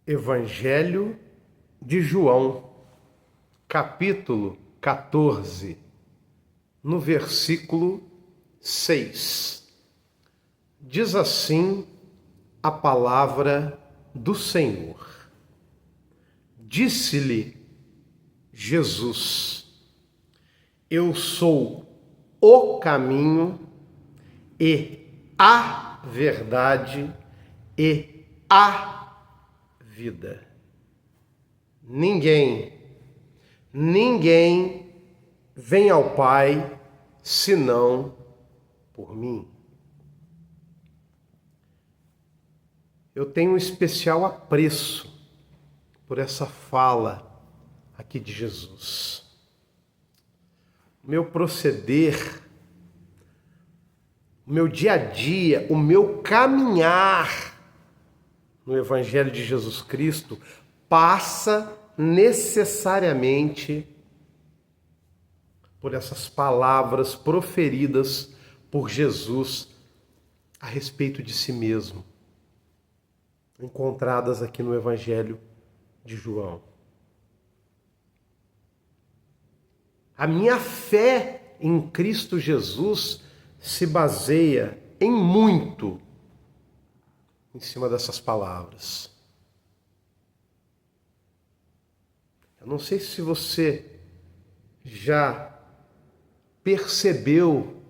Evangelho de João, capítulo 14, no versículo 6. Diz assim a palavra do Senhor. Disse-lhe Jesus: Eu sou o caminho e a verdade e a vida. Ninguém vem ao Pai senão por mim. Eu tenho um especial apreço por essa fala aqui de Jesus. O meu proceder, o meu dia a dia, o meu caminhar no Evangelho de Jesus Cristo passa necessariamente por essas palavras proferidas por Jesus a respeito de si mesmo, encontradas aqui no Evangelho de João. A minha fé em Cristo Jesus se baseia em muito em cima dessas palavras. Eu não sei se você já percebeu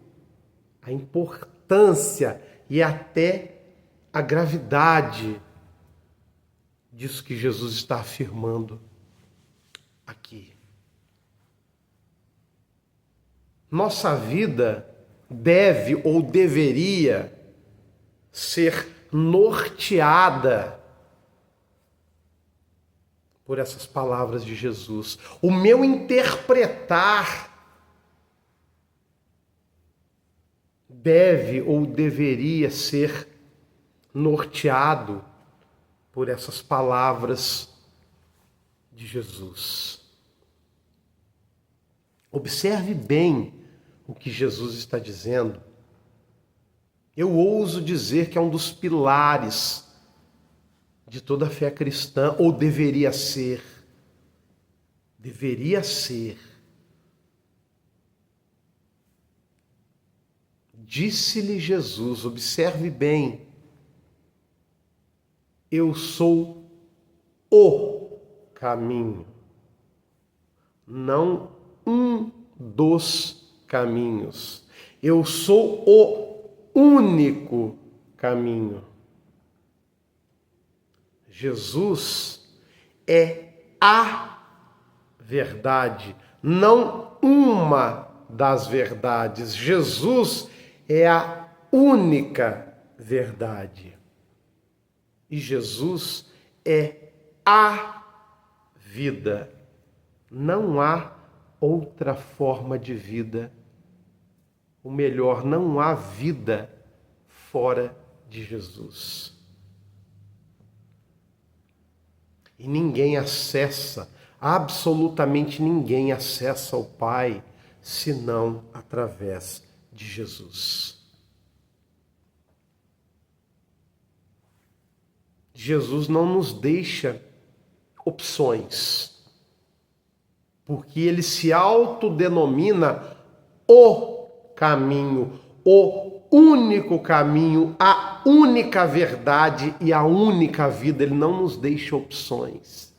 a importância e até a gravidade disso que Jesus está afirmando aqui. Nossa vida deve ou deveria ser norteada por essas palavras de Jesus. O meu interpretar deve ou deveria ser norteado por essas palavras de Jesus. Observe bem o que Jesus está dizendo. Eu ouso dizer que é um dos pilares de toda a fé cristã, ou deveria ser. Deveria ser. Disse-lhe Jesus, observe bem, eu sou o caminho, não um dos caminhos. Eu sou o único caminho. Jesus é a verdade, não uma das verdades. Jesus é a única verdade. E Jesus é a vida. Não há outra forma de vida. Ou melhor, não há vida fora de Jesus. E ninguém acessa, absolutamente ninguém acessa o Pai, senão através de Jesus. Jesus não nos deixa opções, porque ele se autodenomina o caminho, o único caminho, a única verdade e a única vida. Ele não nos deixa opções.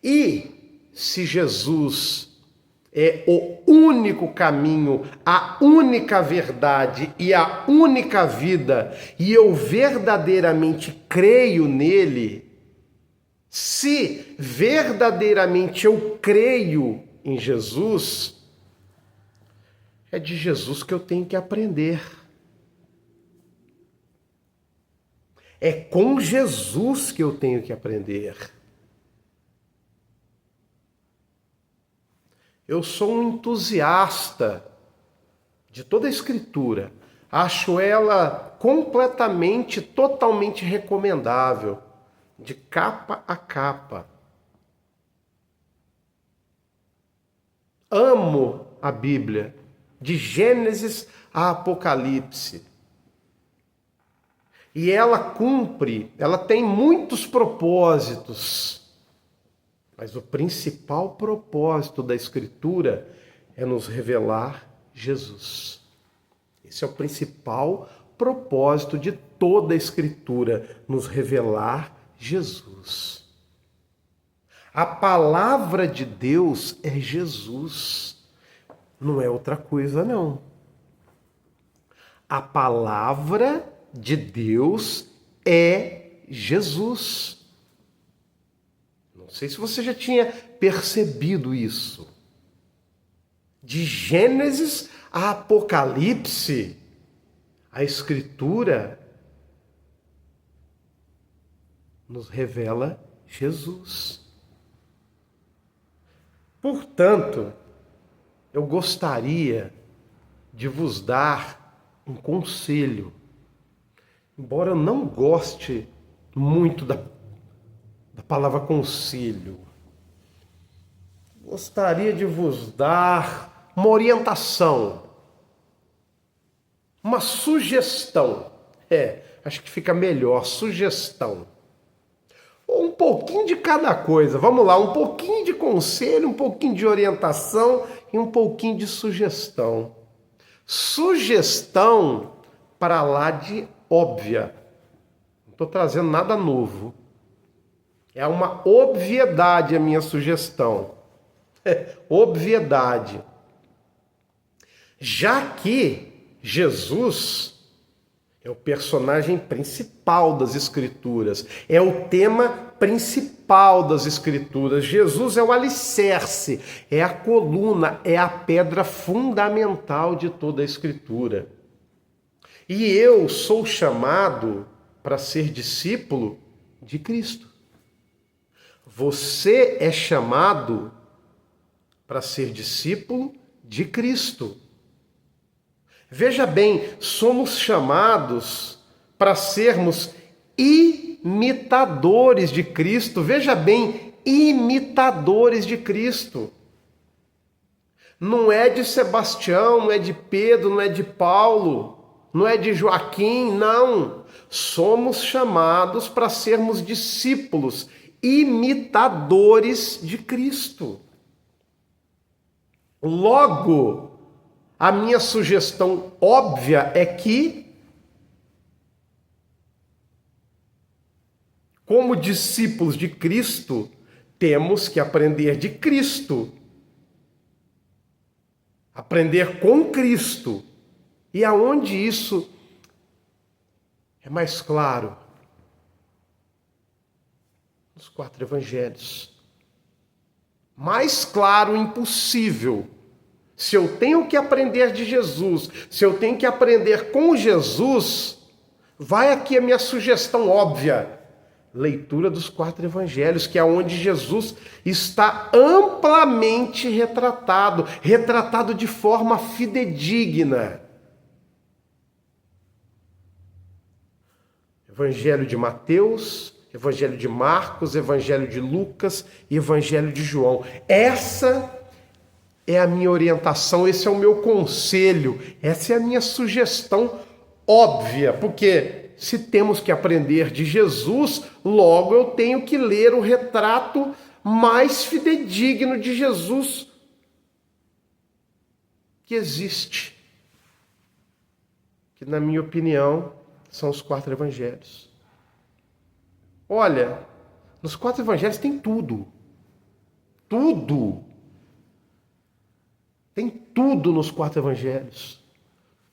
E se Jesus é o único caminho, a única verdade e a única vida, e eu verdadeiramente creio nele, se verdadeiramente eu creio em Jesus, é de Jesus que eu tenho que aprender. É com Jesus que eu tenho que aprender. Eu sou um entusiasta de toda a Escritura. Acho ela completamente, totalmente recomendável, de capa a capa. Amo a Bíblia, de Gênesis a Apocalipse. E ela cumpre, ela tem muitos propósitos, mas o principal propósito da Escritura é nos revelar Jesus. Esse é o principal propósito de toda a Escritura, nos revelar Jesus. A palavra de Deus é Jesus, não é outra coisa não. A palavra de Deus é Jesus. Não sei se você já tinha percebido isso. De Gênesis a Apocalipse, a Escritura nos revela Jesus. Portanto, eu gostaria de vos dar um conselho. Embora eu não goste muito da palavra conselho, gostaria de vos dar uma orientação, uma sugestão. Acho que fica melhor, sugestão. Um pouquinho de cada coisa, vamos lá, um pouquinho de conselho, um pouquinho de orientação e um pouquinho de sugestão. Sugestão para lá de óbvia. Não estou trazendo nada novo. É uma obviedade a minha sugestão. Obviedade. Já que Jesus é o personagem principal das Escrituras, é o tema principal das Escrituras. Jesus é o alicerce, é a coluna, é a pedra fundamental de toda a Escritura. E eu sou chamado para ser discípulo de Cristo. Você é chamado para ser discípulo de Cristo. Veja bem, somos chamados para sermos imitadores de Cristo. Veja bem, imitadores de Cristo. Não é de Sebastião, não é de Pedro, não é de Paulo, não é de Joaquim, não. Somos chamados para sermos discípulos, imitadores de Cristo. Logo, a minha sugestão óbvia é que, como discípulos de Cristo, temos que aprender de Cristo. Aprender com Cristo. E aonde isso é mais claro? Nos 4 evangelhos. Mais claro impossível. Se eu tenho que aprender de Jesus, se eu tenho que aprender com Jesus, vai aqui a minha sugestão óbvia. Leitura dos 4 evangelhos, que é onde Jesus está amplamente retratado de forma fidedigna. Evangelho de Mateus, Evangelho de Marcos, Evangelho de Lucas e Evangelho de João. Essa é a minha orientação, esse é o meu conselho, essa é a minha sugestão óbvia, porque se temos que aprender de Jesus, logo eu tenho que ler o retrato mais fidedigno de Jesus que existe, que na minha opinião são os 4 evangelhos. Olha, nos 4 evangelhos tem tudo. Tudo. Tem tudo nos 4 evangelhos.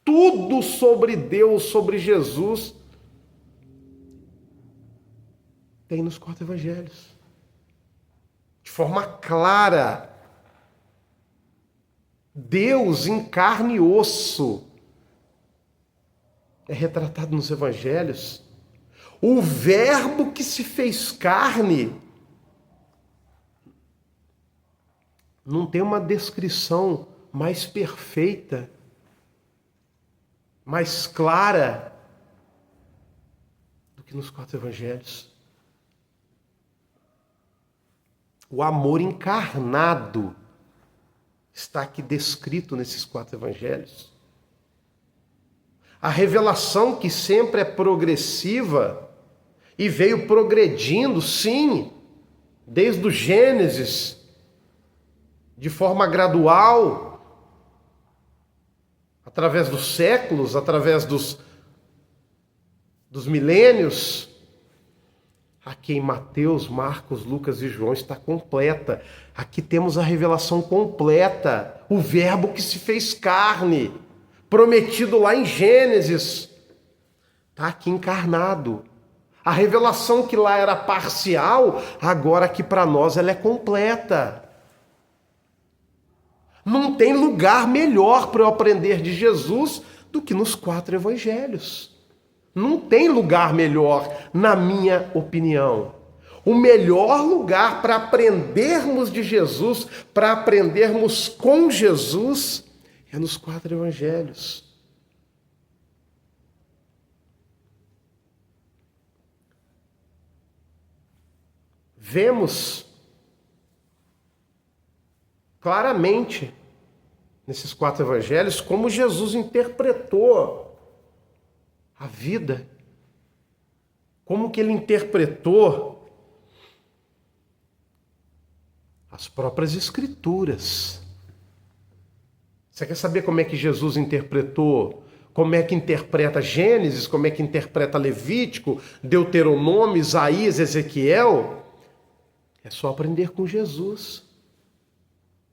Tudo sobre Deus, sobre Jesus, tem nos 4 evangelhos. De forma clara. Deus em carne e osso é retratado nos evangelhos. O verbo que se fez carne não tem uma descrição mais perfeita, mais clara do que nos 4 evangelhos. O amor encarnado está aqui descrito nesses 4 evangelhos. A revelação que sempre é progressiva e veio progredindo, sim, desde o Gênesis, de forma gradual, através dos séculos, através dos milênios. Aqui em Mateus, Marcos, Lucas e João está completa. Aqui temos a revelação completa. O Verbo que se fez carne, prometido lá em Gênesis, está aqui encarnado. A revelação que lá era parcial, agora aqui para nós ela é completa. Não tem lugar melhor para eu aprender de Jesus do que nos 4 evangelhos. Não tem lugar melhor, na minha opinião. O melhor lugar para aprendermos de Jesus, para aprendermos com Jesus, é nos 4 evangelhos. Vemos claramente nesses 4 evangelhos como Jesus interpretou a vida, como que ele interpretou as próprias escrituras. Você quer saber como é que Jesus interpretou? Como é que interpreta Gênesis? Como é que interpreta Levítico, Deuteronômio, Isaías, Ezequiel? É só aprender com Jesus.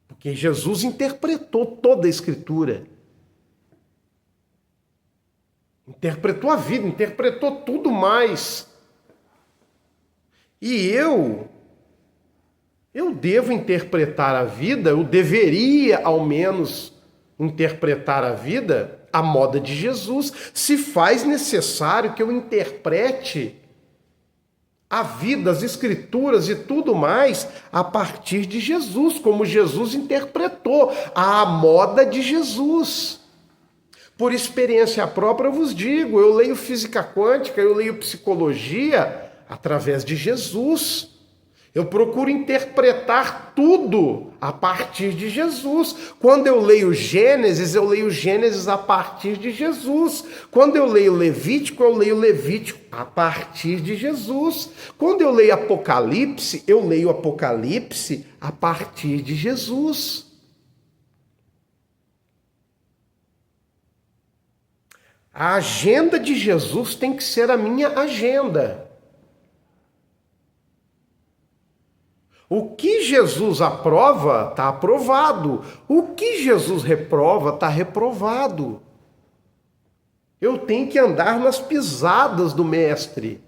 Porque Jesus interpretou toda a Escritura. Interpretou a vida, interpretou tudo mais. E eu devo interpretar a vida, eu deveria ao menos interpretar a vida à moda de Jesus, se faz necessário que eu interprete a vida, as escrituras e tudo mais a partir de Jesus, como Jesus interpretou, à moda de Jesus. Por experiência própria eu vos digo, eu leio física quântica, eu leio psicologia através de Jesus. Eu procuro interpretar tudo a partir de Jesus. Quando eu leio Gênesis a partir de Jesus. Quando eu leio Levítico a partir de Jesus. Quando eu leio Apocalipse a partir de Jesus. A agenda de Jesus tem que ser a minha agenda. O que Jesus aprova, está aprovado. O que Jesus reprova, está reprovado. Eu tenho que andar nas pisadas do Mestre.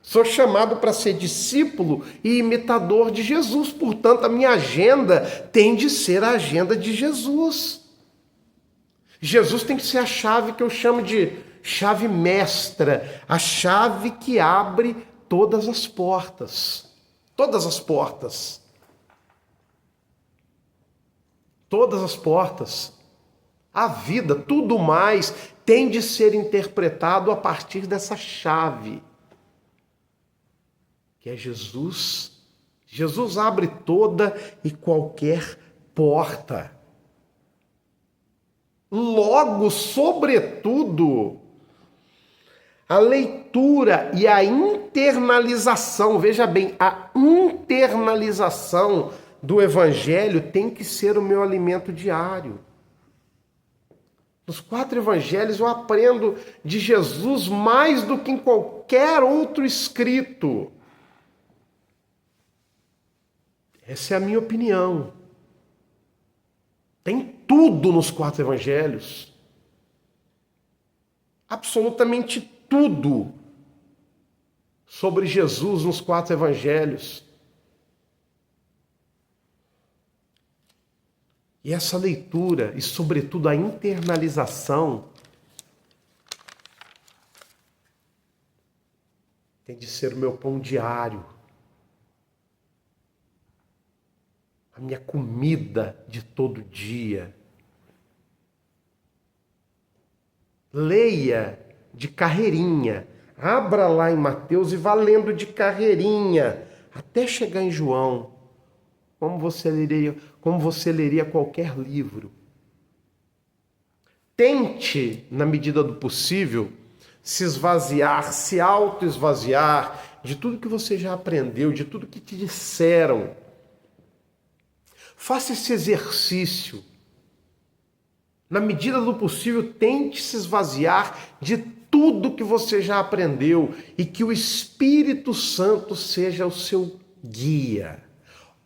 Sou chamado para ser discípulo e imitador de Jesus. Portanto, a minha agenda tem de ser a agenda de Jesus. Jesus tem que ser a chave que eu chamo de chave mestra. A chave que abre todas as portas. Todas as portas. Todas as portas. A vida, tudo mais, tem de ser interpretado a partir dessa chave, que é Jesus. Jesus abre toda e qualquer porta. Logo, sobretudo, a leitura e a internalização, veja bem, a internalização do Evangelho tem que ser o meu alimento diário. Nos 4 Evangelhos eu aprendo de Jesus mais do que em qualquer outro escrito. Essa é a minha opinião. Tem tudo nos 4 Evangelhos. Absolutamente tudo sobre Jesus nos 4 Evangelhos. E essa leitura, e sobretudo a internalização, tem de ser o meu pão diário. A minha comida de todo dia. Leia de carreirinha. Abra lá em Mateus e vá lendo de carreirinha até chegar em João. Como você leria qualquer livro. Tente, na medida do possível, se esvaziar, se auto-esvaziar de tudo que você já aprendeu, de tudo que te disseram. Faça esse exercício. Na medida do possível, tente se esvaziar de tudo que você já aprendeu e que o Espírito Santo seja o seu guia.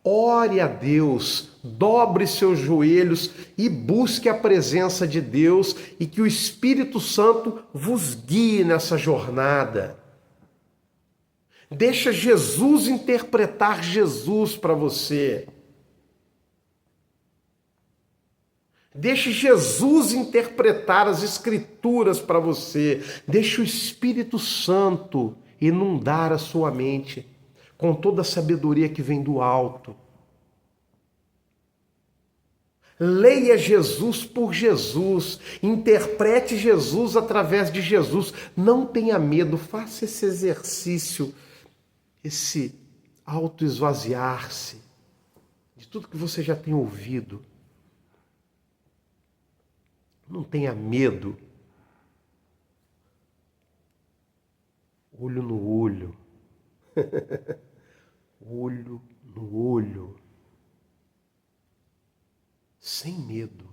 Ore a Deus, dobre seus joelhos e busque a presença de Deus e que o Espírito Santo vos guie nessa jornada. Deixa Jesus interpretar Jesus para você. Deixe Jesus interpretar as Escrituras para você. Deixe o Espírito Santo inundar a sua mente com toda a sabedoria que vem do alto. Leia Jesus por Jesus. Interprete Jesus através de Jesus. Não tenha medo. Faça esse exercício, esse auto-esvaziar-se de tudo que você já tem ouvido. Não tenha medo. Olho no olho. Olho no olho. Sem medo.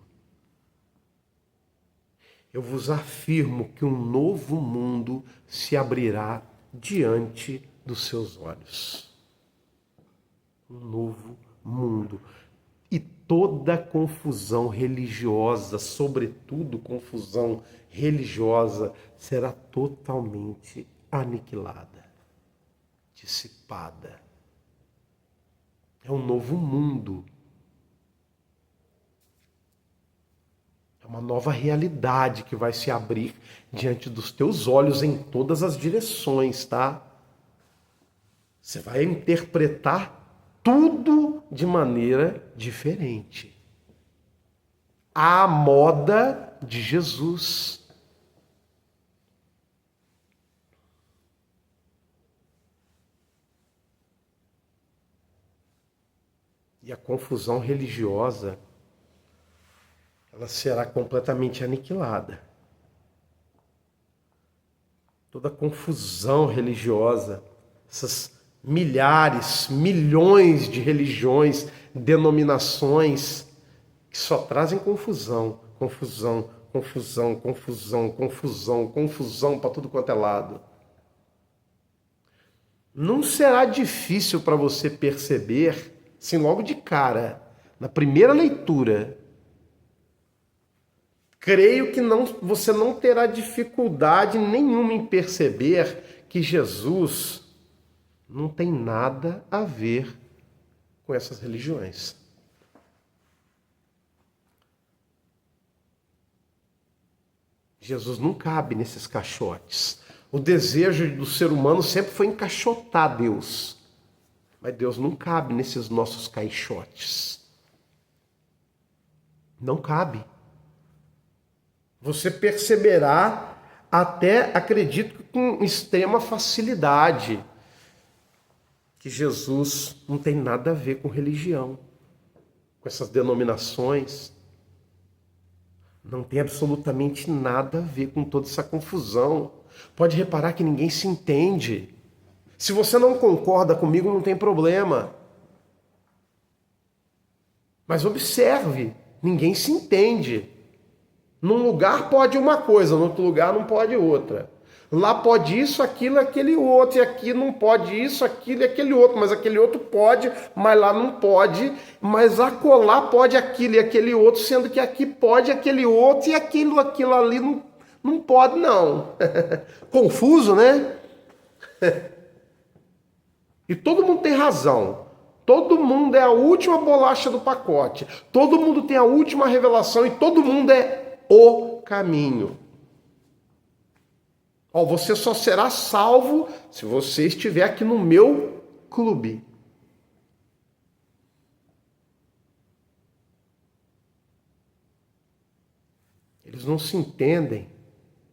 Eu vos afirmo que um novo mundo se abrirá diante dos seus olhos. Um novo mundo. E toda confusão religiosa, sobretudo confusão religiosa, será totalmente aniquilada, dissipada. É um novo mundo. É uma nova realidade que vai se abrir diante dos teus olhos em todas as direções, tá? Você vai interpretar tudo de maneira diferente. À moda de Jesus. E a confusão religiosa, ela será completamente aniquilada. Toda confusão religiosa, essas milhares, milhões de religiões, denominações que só trazem confusão, confusão, confusão, confusão, confusão, confusão para tudo quanto é lado. Não será difícil para você perceber, assim, logo de cara, na primeira leitura. Creio que você não terá dificuldade nenhuma em perceber que Jesus não tem nada a ver com essas religiões. Jesus não cabe nesses caixotes. O desejo do ser humano sempre foi encaixotar Deus. Mas Deus não cabe nesses nossos caixotes. Não cabe. Você perceberá, até acredito com extrema facilidade, que Jesus não tem nada a ver com religião, com essas denominações. Não tem absolutamente nada a ver com toda essa confusão. Pode reparar que ninguém se entende. Se você não concorda comigo, não tem problema. Mas observe, ninguém se entende. Num lugar pode uma coisa, no outro lugar não pode outra. Lá pode isso, aquilo, aquele outro, e aqui não pode isso, aquilo e aquele outro, mas aquele outro pode, mas lá não pode, mas acolá pode aquilo e aquele outro, sendo que aqui pode aquele outro e aquilo ali não pode não. Confuso, né? E todo mundo tem razão. Todo mundo é a última bolacha do pacote. Todo mundo tem a última revelação e todo mundo é o caminho. Ó, você só será salvo se você estiver aqui no meu clube. Eles não se entendem.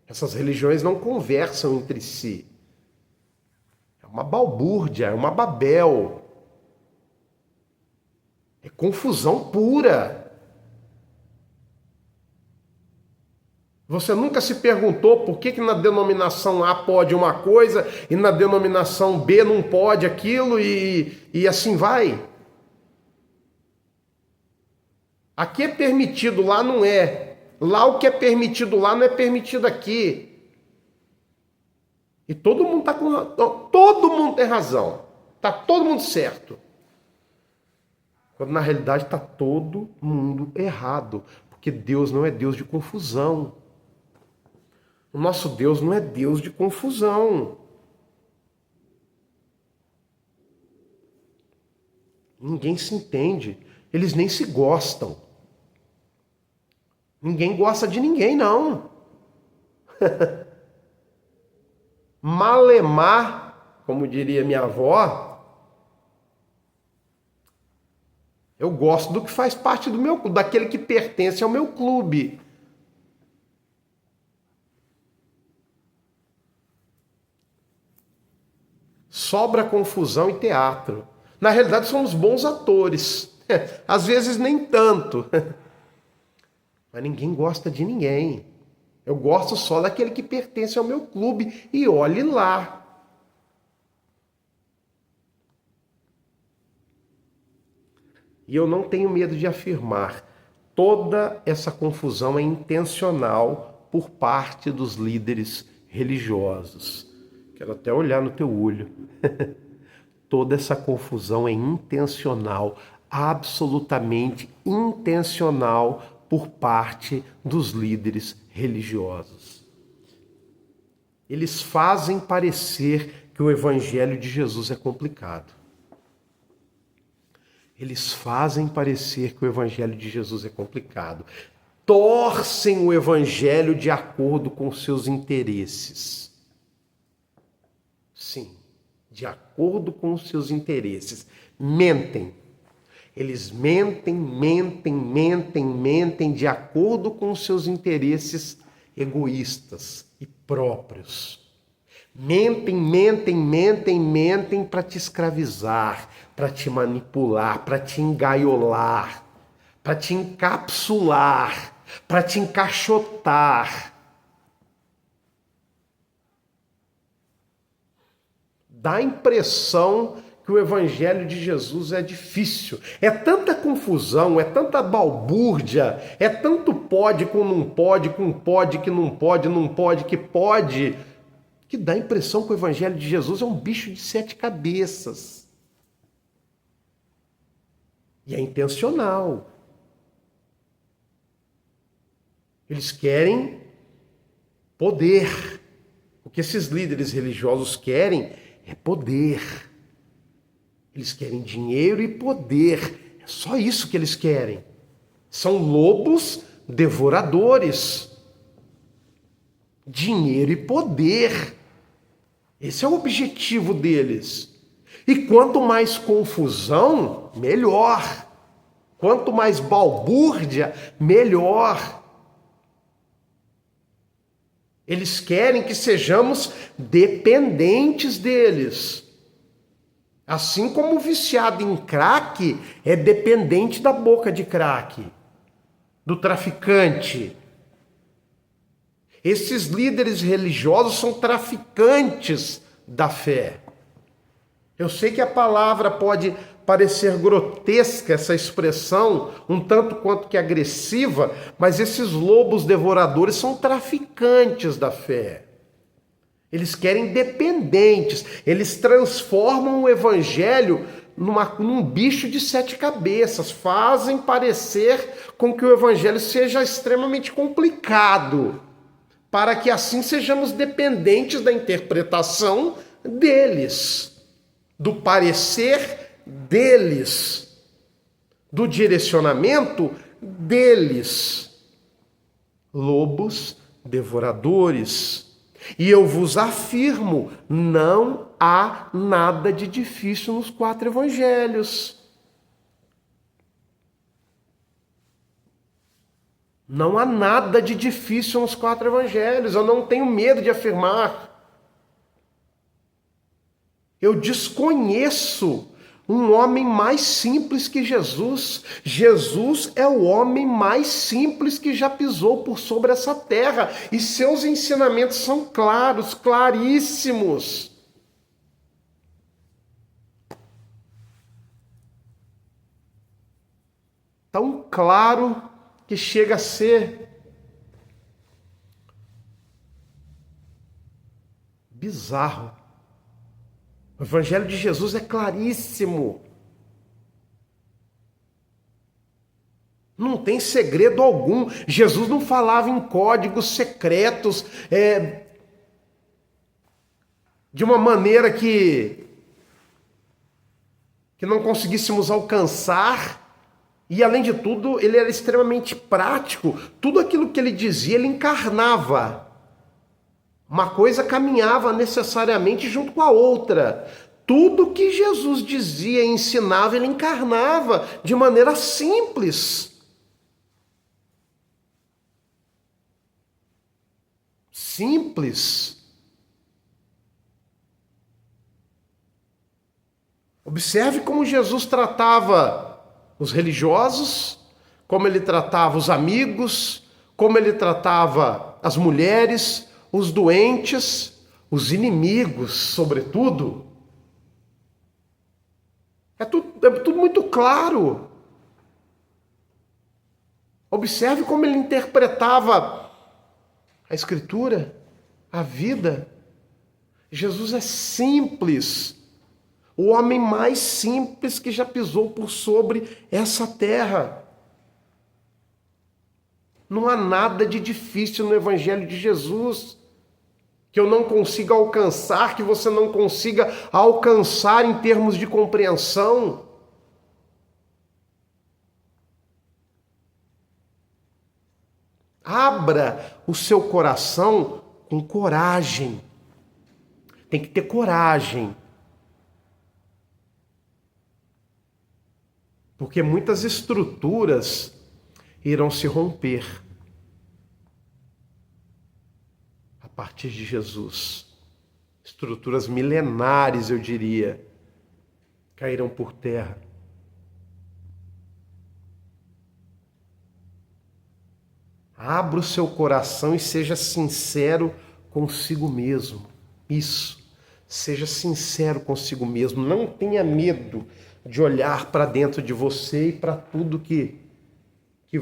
Essas religiões não conversam entre si. É uma balbúrdia, é uma Babel. É confusão pura. Você nunca se perguntou por que na denominação A pode uma coisa e na denominação B não pode aquilo e assim vai? Aqui é permitido, lá não é. Lá o que é permitido lá não é permitido aqui. E todo mundo tá com todo mundo tem razão. Tá todo mundo certo. Quando na realidade tá todo mundo errado, porque Deus não é Deus de confusão. O nosso Deus não é Deus de confusão. Ninguém se entende. Eles nem se gostam. Ninguém gosta de ninguém, não. Malemar, como diria minha avó, eu gosto do que faz parte do meu, daquele que pertence ao meu clube. Sobra confusão e teatro. Na realidade, somos bons atores. Às vezes nem tanto. Mas ninguém gosta de ninguém. Eu gosto só daquele que pertence ao meu clube. E olhe lá. E eu não tenho medo de afirmar, toda essa confusão é intencional por parte dos líderes religiosos. Quero até olhar no teu olho. Toda essa confusão é intencional, absolutamente intencional por parte dos líderes religiosos. Eles fazem parecer que o evangelho de Jesus é complicado. Eles fazem parecer que o evangelho de Jesus é complicado. Torcem o evangelho de acordo com seus interesses. Sim, de acordo com os seus interesses. Mentem. Eles mentem de acordo com os seus interesses egoístas e próprios. Mentem para te escravizar, para te manipular, para te engaiolar, para te encapsular, para te encaixotar. Dá a impressão que o evangelho de Jesus é difícil. É tanta confusão, é tanta balbúrdia, é tanto pode com não pode, com pode que não pode que pode, que dá a impressão que o evangelho de Jesus é um bicho de 7 cabeças. E é intencional. Eles querem poder. O que esses líderes religiosos querem é poder. Eles querem dinheiro e poder. É só isso que eles querem. São lobos devoradores. Dinheiro e poder. Esse é o objetivo deles. E quanto mais confusão, melhor. Quanto mais balbúrdia, melhor. Eles querem que sejamos dependentes deles. Assim como o viciado em crack é dependente da boca de crack, do traficante. Esses líderes religiosos são traficantes da fé. Eu sei que a palavra pode parecer grotesca, essa expressão, um tanto quanto que agressiva, mas esses lobos devoradores são traficantes da fé. Eles querem dependentes, eles transformam o evangelho num bicho de 7 cabeças, fazem parecer com que o evangelho seja extremamente complicado, para que assim sejamos dependentes da interpretação deles, do parecer deles, do direcionamento deles. Lobos devoradores. E eu vos afirmo, não há nada de difícil nos 4 evangelhos. Não há nada de difícil nos 4 evangelhos. Eu não tenho medo de afirmar. Eu desconheço um homem mais simples que Jesus. Jesus é o homem mais simples que já pisou por sobre essa terra. E seus ensinamentos são claros, claríssimos. Tão claro que chega a ser bizarro. O Evangelho de Jesus é claríssimo. Não tem segredo algum. Jesus não falava em códigos secretos, de uma maneira que não conseguíssemos alcançar. E, além de tudo, ele era extremamente prático. Tudo aquilo que ele dizia, ele encarnava. Uma coisa caminhava necessariamente junto com a outra. Tudo que Jesus dizia e ensinava, ele encarnava de maneira simples. Simples. Observe como Jesus tratava os religiosos, como ele tratava os amigos, como ele tratava as mulheres, os doentes, os inimigos, sobretudo. É tudo muito claro. Observe como ele interpretava a Escritura, a vida. Jesus é simples. O homem mais simples que já pisou por sobre essa terra. Não há nada de difícil no Evangelho de Jesus que eu não consiga alcançar, que você não consiga alcançar em termos de compreensão. Abra o seu coração com coragem. Tem que ter coragem. Porque muitas estruturas irão se romper a partir de Jesus. Estruturas milenares, eu diria, cairão por terra. Abra o seu coração e seja sincero consigo mesmo. Isso. Seja sincero consigo mesmo. Não tenha medo de olhar para dentro de você e para tudo que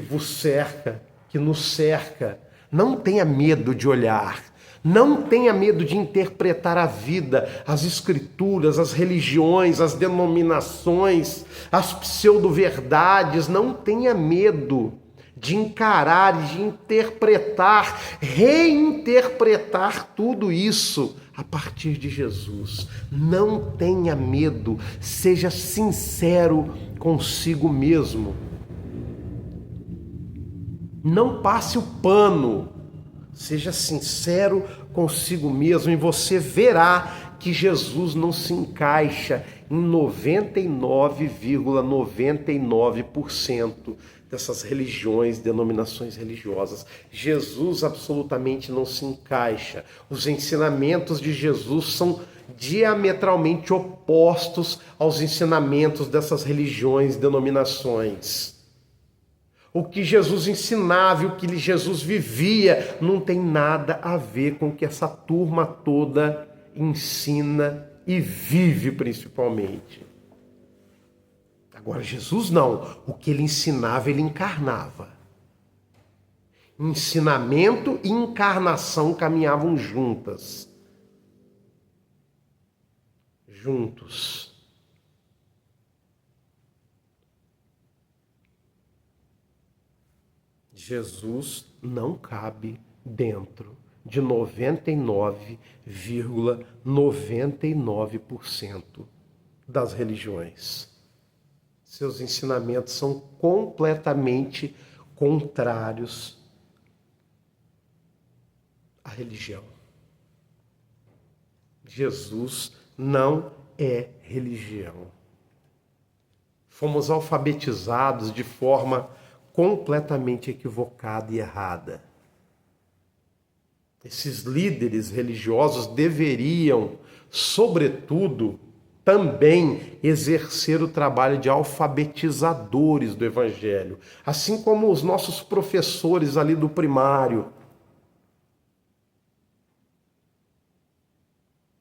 vos cerca, que nos cerca. Não tenha medo de olhar. Não tenha medo de interpretar a vida, as escrituras, as religiões, as denominações, as pseudo-verdades. Não tenha medo de encarar, de interpretar, reinterpretar tudo isso a partir de Jesus. Não tenha medo, seja sincero consigo mesmo. Não passe o pano, seja sincero consigo mesmo e você verá que Jesus não se encaixa em 99,99% dessas religiões, denominações religiosas. Jesus absolutamente não se encaixa. Os ensinamentos de Jesus são diametralmente opostos aos ensinamentos dessas religiões, denominações. O que Jesus ensinava e o que Jesus vivia não tem nada a ver com o que essa turma toda ensina e vive principalmente. Agora, Jesus não. O que ele ensinava, ele encarnava. Ensinamento e encarnação caminhavam juntas. Juntos. Jesus não cabe dentro de 99,99% das religiões. Seus ensinamentos são completamente contrários à religião. Jesus não é religião. Fomos alfabetizados de forma completamente equivocada e errada. Esses líderes religiosos deveriam, sobretudo, também exercer o trabalho de alfabetizadores do Evangelho, assim como os nossos professores ali do primário.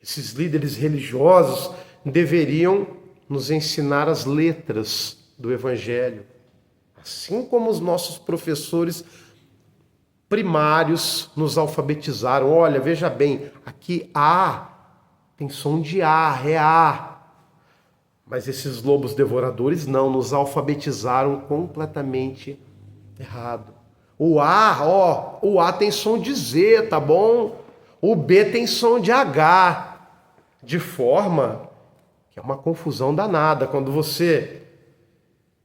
Esses líderes religiosos deveriam nos ensinar as letras do Evangelho, assim como os nossos professores primários nos alfabetizaram. Olha, veja bem, aqui A tem som de A, é A. Mas esses lobos devoradores não, nos alfabetizaram completamente errado. O A tem som de Z, tá bom? O B tem som de H. De forma que é uma confusão danada. Quando você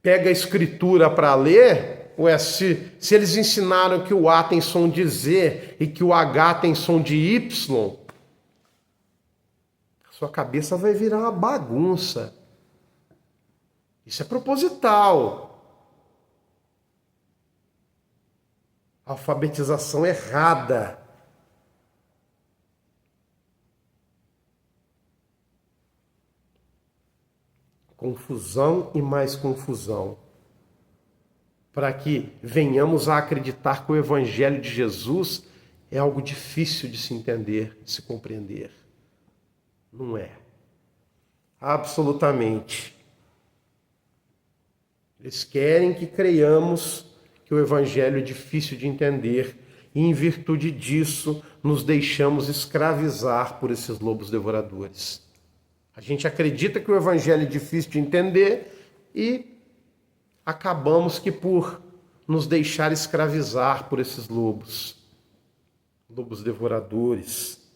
pega a escritura para ler, se eles ensinaram que o A tem som de Z e que o H tem som de Y, a sua cabeça vai virar uma bagunça. Isso é proposital. Alfabetização errada. Confusão e mais confusão. Para que venhamos a acreditar que o Evangelho de Jesus é algo difícil de se entender, de se compreender. Não é. Absolutamente. Eles querem que creiamos que o Evangelho é difícil de entender e, em virtude disso, nos deixamos escravizar por esses lobos devoradores. A gente acredita que o Evangelho é difícil de entender e acabamos que por nos deixar escravizar por esses lobos devoradores.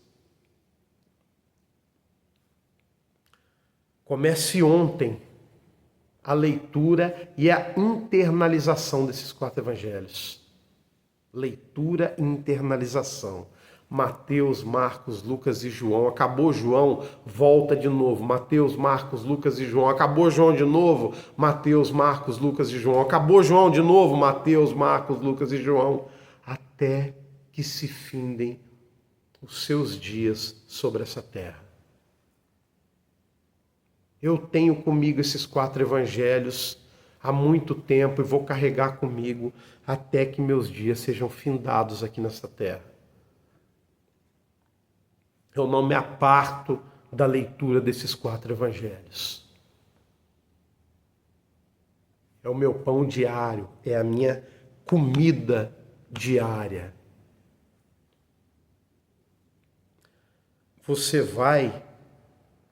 Comece ontem a leitura e a internalização desses 4 evangelhos. Leitura e internalização. Mateus, Marcos, Lucas e João. Acabou João, volta de novo. Mateus, Marcos, Lucas e João. Acabou João de novo. Mateus, Marcos, Lucas e João. Acabou João de novo. Mateus, Marcos, Lucas e João. Até que se findem os seus dias sobre essa terra. Eu tenho comigo esses 4 evangelhos há muito tempo e vou carregar comigo até que meus dias sejam findados aqui nessa terra. Eu não me aparto da leitura desses 4 evangelhos. É o meu pão diário, é a minha comida diária. Você vai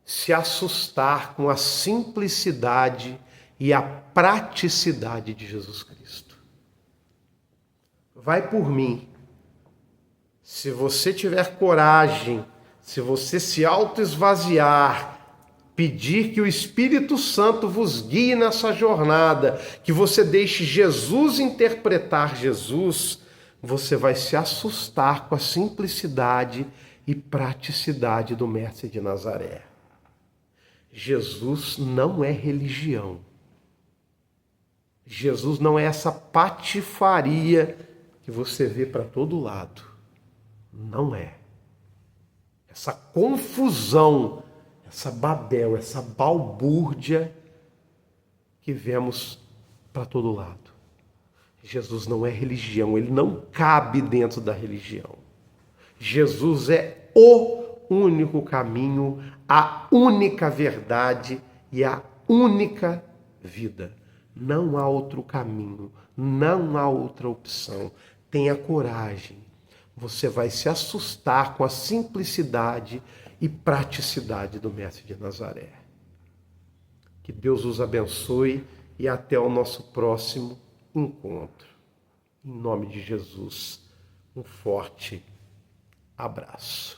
se assustar com a simplicidade e a praticidade de Jesus Cristo. Vai por mim. Se você tiver coragem, se você se autoesvaziar, pedir que o Espírito Santo vos guie nessa jornada, que você deixe Jesus interpretar Jesus, você vai se assustar com a simplicidade e praticidade do Mestre de Nazaré. Jesus não é religião. Jesus não é essa patifaria que você vê para todo lado. Não é. Essa confusão, essa Babel, essa balbúrdia que vemos para todo lado. Jesus não é religião, ele não cabe dentro da religião. Jesus é o único caminho, a única verdade e a única vida. Não há outro caminho, não há outra opção. Tenha coragem. Você vai se assustar com a simplicidade e praticidade do Mestre de Nazaré. Que Deus os abençoe e até o nosso próximo encontro. Em nome de Jesus, um forte abraço.